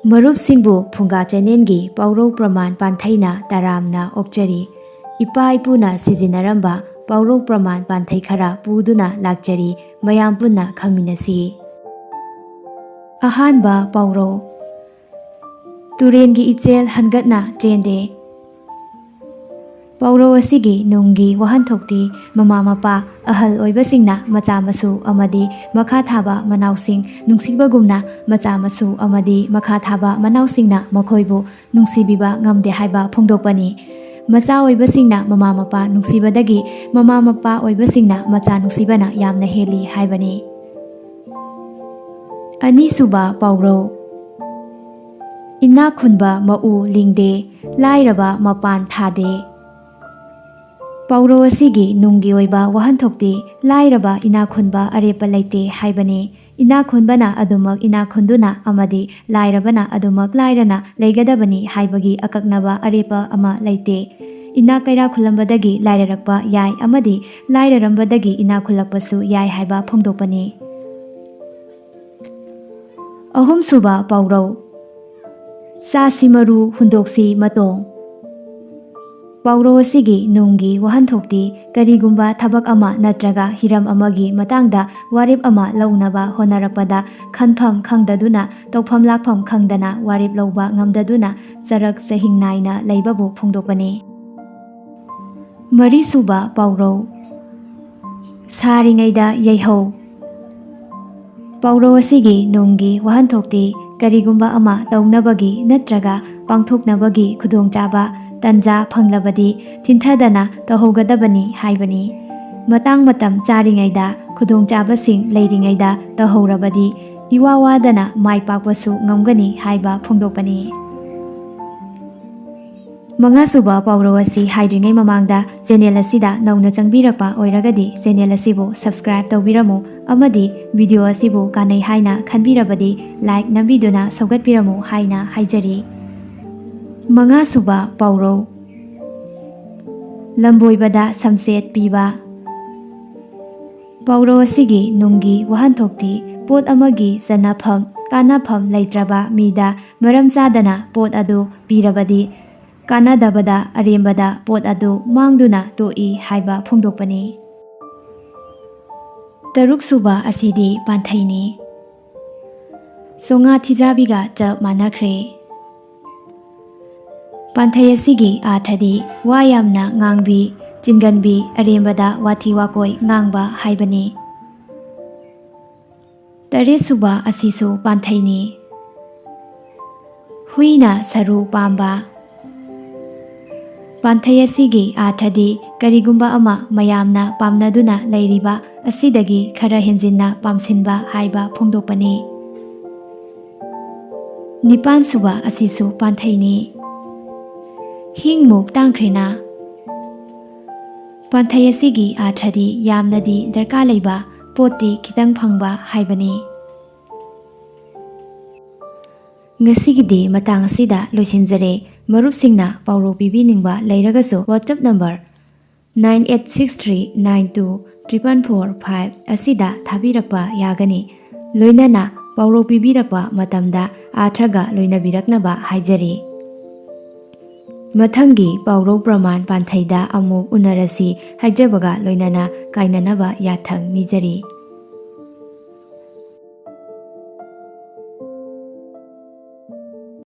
ꯃꯔꯨꯞꯁꯤꯡꯕꯨ ꯐꯨꯡꯒꯥ ꯆꯦꯅꯦꯜꯒꯤ ꯄꯥꯎꯔꯧ ꯄ꯭ꯔꯃꯥꯟ ꯄꯥꯟꯊꯩꯅ ꯇꯔꯥꯝꯅ ꯑꯣꯛꯆꯔꯤ꯫ ꯏꯄꯥ ꯏꯄꯨꯅ ꯁꯤꯖꯤꯟꯅꯔꯝꯕ ꯄꯥꯎꯔꯧ ꯄ꯭ꯔꯃꯥꯟ ꯄꯥꯟꯊꯩ ꯈꯔ ꯄꯨꯗꯨꯅ ꯂꯥꯛꯆꯔꯤ, ꯃꯌꯥꯝ ꯄꯨꯟꯅ ꯈꯪꯃꯤꯟꯅꯁꯤ꯫ ꯑꯍꯥꯟꯕ ꯄꯥꯎꯔꯧ: ꯇꯨꯔꯦꯟꯒꯤ ꯏꯆꯦꯜ ꯍꯟꯒꯠꯅ ꯆꯦꯟꯗꯦ꯫ ꯄꯥꯎꯔꯧ ꯑꯁꯤꯒꯤ ꯅꯨꯡꯒꯤ ꯋꯥꯍꯟꯊꯣꯛꯇꯤ ꯃꯃꯥ ꯃꯄꯥ ꯑꯍꯜ ꯑꯣꯏꯕꯁꯤꯡꯅ ꯃꯆꯥ ꯃꯁꯨ ꯑꯃꯗꯤ ꯃꯈꯥ ꯊꯥꯕ ꯃꯅꯥꯎꯁꯤꯡ ꯅꯨꯡꯁꯤꯕꯒꯨꯝꯅ ꯃꯆꯥ ꯃꯁꯨ ꯑꯃꯗꯤ ꯃꯈꯥ ꯊꯥꯕ ꯃꯅꯥꯎꯁꯤꯡꯅ ꯃꯈꯣꯏꯕꯨ ꯅꯨꯡꯁꯤꯕꯤꯕ ꯉꯝꯗꯦ ꯍꯥꯏꯕ ꯐꯣꯡꯗꯣꯛꯄꯅꯤ꯫ ꯃꯆꯥ ꯑꯣꯏꯕꯁꯤꯡꯅ ꯃꯃꯥ ꯃꯄꯥ ꯅꯨꯡꯁꯤꯕꯗꯒꯤ ꯃꯃꯥ ꯃꯄꯥ ꯑꯣꯏꯕꯁꯤꯡꯅ ꯃꯆꯥ ꯅꯨꯡꯁꯤꯕꯅ ꯌꯥꯝꯅ ꯍꯦꯜꯂꯤ ꯍꯥꯏꯕꯅꯤ꯫ ꯑꯅꯤꯁꯨꯕ ꯄꯥꯎꯔꯧ: ꯏꯅꯥꯛ ꯈꯨꯟꯕ ꯃꯎ ꯂꯤꯡꯗꯦ, ꯂꯥꯏꯔꯕ ꯃꯄꯥꯟ ꯊꯥꯗꯦ꯫ ꯄꯥꯎꯔꯧ ꯑꯁꯤꯒꯤ ꯅꯨꯡꯒꯤ ꯑꯣꯏꯕ ꯋꯥꯍꯟꯊꯣꯛꯇꯤ ꯂꯥꯏꯔꯕ ꯏꯅꯥꯛ ꯈꯨꯟꯕ ꯑꯔꯦꯞꯄ ꯂꯩꯇꯦ ꯍꯥꯏꯕꯅꯤ꯫ ꯏꯅꯥꯛ ꯈꯨꯟꯕꯅ ꯑꯗꯨꯃꯛ ꯏꯅꯥꯛ ꯈꯨꯟꯗꯨꯅ ꯑꯃꯗꯤ ꯂꯥꯏꯔꯕꯅ ꯑꯗꯨꯃꯛ ꯂꯥꯏꯔꯅ ꯂꯩꯒꯗꯕꯅꯤ ꯍꯥꯏꯕꯒꯤ ꯑꯀꯛꯅꯕ ꯑꯔꯦꯞꯄ ꯑꯃ ꯂꯩꯇꯦ꯫ ꯏꯅꯥꯛ ꯀꯩꯔꯥꯛ ꯈꯨꯜꯂꯝꯕꯗꯒꯤ ꯂꯥꯏꯔꯔꯛꯄ ꯌꯥꯏ ꯑꯃꯗꯤ ꯂꯥꯏꯔꯔꯝꯕꯗꯒꯤ ꯏꯅꯥꯛ ꯈꯨꯜꯂꯛꯄꯁꯨ ꯌꯥꯏ ꯍꯥꯏꯕ ꯐꯣꯡꯗꯣꯛꯄꯅꯤ꯫ ꯑꯍꯨꯝꯁꯨꯕ ꯄꯥꯎꯔꯧ: ꯆꯥꯁꯤ ꯃꯔꯨ ꯍꯨꯟꯗꯣꯛꯁꯤ ꯃꯇꯣꯡ꯫ ꯄꯥꯎꯔꯧ ꯑꯁꯤꯒꯤ ꯅꯨꯡꯒꯤ ꯋꯥꯍꯟꯊꯣꯛꯇꯤ ꯀꯔꯤꯒꯨꯝꯕ ꯊꯕꯛ ꯑꯃ ꯅꯠꯇ꯭ꯔꯒ ꯍꯤꯔꯝ ꯑꯃꯒꯤ ꯃꯇꯥꯡꯗ ꯋꯥꯔꯦꯞ ꯑꯃ ꯂꯧꯅꯕ ꯍꯣꯠꯅꯔꯛꯄꯗ ꯈꯟꯐꯝ ꯈꯪꯗꯗꯨꯅ, ꯇꯧꯐꯝ ꯂꯥꯛꯐꯝ ꯈꯪꯗꯅ ꯋꯥꯔꯦꯞ ꯂꯧꯕ ꯉꯝꯗꯗꯨꯅ ꯆꯔꯛ ꯆꯍꯤꯡ ꯅꯥꯏꯅ ꯂꯩꯕꯕꯨ ꯐꯣꯡꯗꯣꯛꯄꯅꯤ꯫ ꯃꯔꯤꯁꯨꯕ ꯄꯥꯎꯔꯧ: ꯁꯥꯔꯤꯉꯩꯗ ꯌꯩꯍꯧ꯫ ꯄꯥꯎꯔꯧ ꯑꯁꯤꯒꯤ ꯅꯨꯡꯒꯤ ꯋꯥꯍꯟꯊꯣꯛꯇꯤ ꯀꯔꯤꯒꯨꯝꯕ ꯑꯃ ꯇꯧꯅꯕꯒꯤ ꯅꯠꯇ꯭ꯔꯒ ꯄꯥꯡꯊꯣꯛꯅꯕꯒꯤ ꯈꯨꯗꯣꯡꯆꯥꯕ ꯇꯟꯖꯥ ꯐꯪꯂꯕꯗꯤ ꯊꯤꯟꯊꯗꯅ ꯇꯧꯍꯧꯒꯗꯕꯅꯤ ꯍꯥꯏꯕꯅꯤ꯫ ꯃꯇꯥꯡ ꯃꯇꯝ ꯆꯥꯔꯤꯉꯩꯗ, ꯈꯨꯗꯣꯡꯆꯥꯕꯁꯤꯡ ꯂꯩꯔꯤꯉꯩꯗ ꯇꯧꯍꯧꯔꯕꯗꯤ ꯏꯋꯥ ꯋꯥꯗꯅ ꯃꯥꯏ ꯄꯥꯛꯄꯁꯨ ꯉꯝꯒꯅꯤ ꯍꯥꯏꯕ ꯐꯣꯡꯗꯣꯛꯄꯅꯤ꯫ ꯃꯉꯥꯁꯨꯕ ꯄꯥꯎꯔꯧ ꯑꯁꯤ ꯍꯥꯏꯗ꯭ꯔꯤꯉꯩ ꯃꯃꯥꯡꯗ ꯆꯦꯅꯦꯜ ꯑꯁꯤꯗ ꯅꯧꯅ ꯆꯪꯕꯤꯔꯛꯄ ꯑꯣꯏꯔꯒꯗꯤ ꯆꯦꯅꯦꯜ ꯑꯁꯤꯕꯨ ꯁꯕꯁꯀ꯭ꯔꯥꯏꯕ ꯇꯧꯕꯤꯔꯝꯃꯨ ꯑꯃꯗꯤ ꯚꯤꯗꯤꯑꯣ ꯑꯁꯤꯕꯨ ꯀꯥꯟꯅꯩ ꯍꯥꯏꯅ ꯈꯟꯕꯤꯔꯕꯗꯤ ꯂꯥꯏꯛ ꯅꯝꯕꯤꯗꯨꯅ ꯁꯧꯒꯠꯄꯤꯔꯝꯃꯨ ꯍꯥꯏꯅ ꯍꯥꯏꯖꯔꯤ꯫ ꯃꯉꯥꯁꯨꯕ ꯄꯥꯎꯔꯧ: ꯂꯝꯕꯣꯏꯕꯗ ꯁꯝꯆꯦꯠ ꯄꯤꯕ꯫ ꯄꯥꯎꯔꯧ ꯑꯁꯤꯒꯤ ꯅꯨꯡꯒꯤ ꯋꯥꯍꯟꯊꯣꯛꯇꯤ ꯄꯣꯠ ꯑꯃꯒꯤ ꯆꯟꯅꯐꯝ, ꯀꯥꯟꯅꯐꯝ ꯂꯩꯇ꯭ꯔꯕ ꯃꯤꯗ ꯃꯔꯝ ꯆꯥꯗꯅ ꯄꯣꯠ ꯑꯗꯨ ꯄꯤꯔꯕꯗꯤ ꯀꯥꯟꯅꯗꯕꯗ ꯑꯔꯦꯝꯕꯗ ꯄꯣꯠ ꯑꯗꯨ ꯃꯥꯡꯗꯨꯅ ꯇꯣꯛꯏ ꯍꯥꯏꯕ ꯐꯣꯡꯗꯣꯛꯄꯅꯤ꯫ ꯇꯔꯨꯛꯁꯨꯕ ꯑꯁꯤꯗꯤ ꯄꯥꯟꯊꯩꯅꯤ꯫ ꯆꯣꯉꯥ ꯊꯤꯖꯥꯕꯤꯒ ꯆꯞ ꯃꯥꯟꯅꯈ꯭ꯔꯦ꯫ ꯄꯥꯟꯊꯩ ꯑꯁꯤꯒꯤ ꯑꯥꯔꯊꯗꯤ ꯋꯥ ꯌꯥꯝꯅ ꯉꯥꯡꯕꯤ, ꯆꯤꯟꯒꯟꯕꯤ, ꯑꯔꯦꯝꯕꯗ ꯋꯥꯊꯤ ꯋꯥꯀꯣꯏ ꯉꯥꯡꯕ ꯍꯥꯏꯕꯅꯤ꯫ ꯇꯔꯦꯠꯁꯨꯕ ꯑꯁꯤꯁꯨ ꯄꯥꯟꯊꯩꯅꯤ꯫ ꯍꯨꯏꯅ ꯁꯔꯨ ꯄꯥꯝꯕ꯫ ꯄꯥꯟꯊꯩ ꯑꯁꯤꯒꯤ ꯑꯥꯔꯊꯗꯤ ꯀꯔꯤꯒꯨꯝꯕ ꯑꯃ ꯃꯌꯥꯝꯅ ꯄꯥꯝꯅꯗꯨꯅ ꯂꯩꯔꯤꯕ ꯑꯁꯤꯗꯒꯤ ꯈꯔ ꯍꯦꯟꯖꯤꯟꯅ ꯄꯥꯝꯁꯤꯟꯕ ꯍꯥꯏꯕ ꯐꯣꯡꯗꯣꯛꯄꯅꯤ꯫ ꯅꯤꯄꯥꯟꯁꯨꯕ ꯑꯁꯤꯁꯨ ꯄꯥꯟꯊꯩꯅꯤ꯫ ꯍꯤꯡꯃꯨꯛ ꯇꯥꯡꯈ꯭ꯔꯦꯅ꯫ ꯄꯥꯟꯊꯩ ꯑꯁꯤꯒꯤ ꯑꯥꯔꯊꯗꯤ ꯌꯥꯝꯅꯗꯤ ꯗꯔꯀꯥꯔ ꯂꯩꯕ, ꯄꯣꯠꯇꯤ ꯈꯤꯇꯪ ꯐꯪꯕ ꯍꯥꯏꯕꯅꯤ꯫ ꯉꯁꯤꯒꯤꯗꯤ ꯃꯇꯥꯡ ꯑꯁꯤꯗ ꯂꯣꯏꯁꯤꯟꯖꯔꯦ꯫ ꯃꯔꯨꯞꯁꯤꯡꯅ ꯄꯥꯎꯔꯧ ꯄꯤꯕꯤꯅꯤꯡꯕ ꯂꯩꯔꯒꯁꯨ WhatsApp ꯅꯝꯕꯔ 9863924445 ꯑꯁꯤꯗ ꯊꯥꯕꯤꯔꯛꯄ ꯌꯥꯒꯅꯤ꯫ ꯂꯣꯏꯅꯅ ꯄꯥꯎꯔꯧ ꯄꯤꯕꯤꯔꯛꯄ ꯃꯇꯝꯗ ꯑꯥꯔꯊꯒ ꯂꯣꯏꯅꯕꯤꯔꯛꯅꯕ ꯍꯥꯏꯖꯔꯤ꯫ ꯃꯊꯪꯒꯤ ꯄꯥꯎꯔꯧ ꯄ꯭ꯔꯃꯥꯟ ꯄꯥꯟꯊꯩꯗ ꯑꯃꯨꯛ ꯎꯅꯔꯁꯤ ꯍꯥꯏꯖꯕꯒ ꯂꯣꯏꯅꯅ ꯀꯥꯏꯅꯅꯕ ꯌꯥꯊꯪ ꯅꯤꯖꯔꯤ꯫